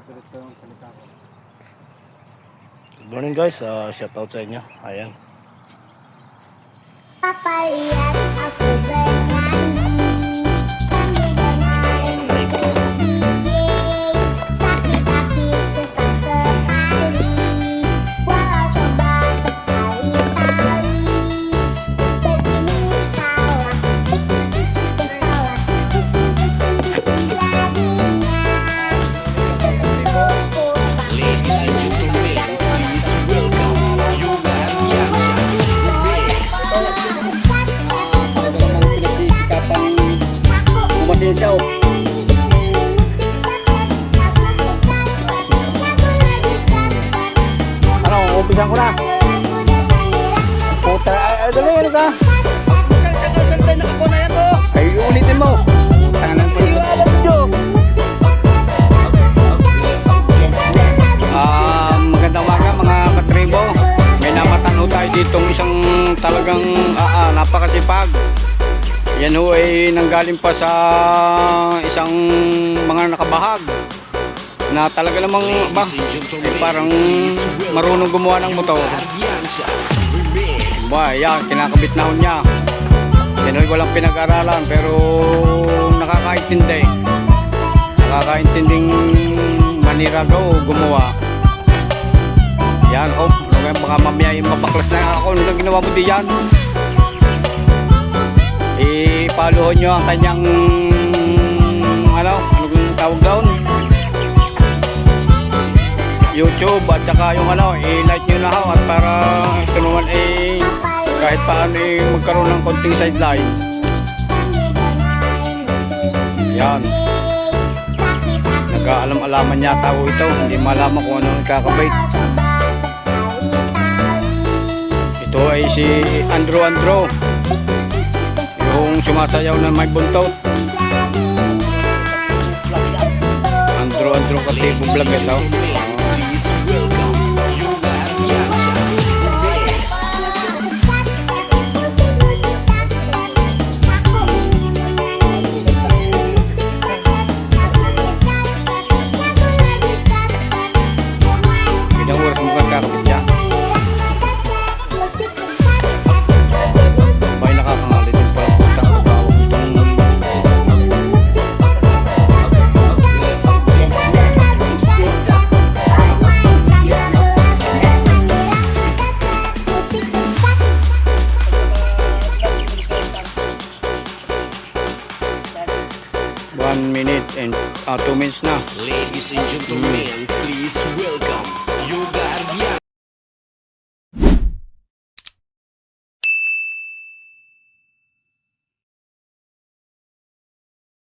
Good morning guys, shout out sa inyo. Ayan. Papayat ako bernyanyi kami bermain sepiging tapi sesak sekali walau coba berkali-kali begini salah begitu juga salah pusing-pusing jadinya Ladies and gentlemen, please welcome Yulan Pinagsisikapang umasensaw. Ano, umpisan ko na. Puta, ay dali, ano ka? Santay na ako na yan mo. Ay, ulitin mo. Tangan pa rin. Magandang umaga mga katribo. May namatano tayo ditong isang talagang napakasipag. Yan ho ay nanggaling pa sa isang mga nakabahag na talaga namang ay parang marunong gumawa ng motor. Yan, kinakabit na ho niya. Yan ho'y walang pinag-aralan pero nakakaintindi. Nakakaintinding maniraga o gumawa. Yan, baka mamaya yung mapaklas na ako nung ginawa mo diyan. I-follow nyo ang kanyang ano kung tawag doon, YouTube at saka yung i-like nyo na ho at para ito naman kahit paano magkaroon ng konting sideline. Yan, nag-aalam-alaman yata ho ito, hindi malaman kung ano nakakabait. Ito ay si Andrew yung sumasayaw na may buntot. Andrew Katibo vlog ito. please welcome Yulan Ilang oras mo kakakabit dyan? May nakakangali din pala putang tawag itong one minute and 2 minutes na. Ladies and gentlemen, please welcome Yulan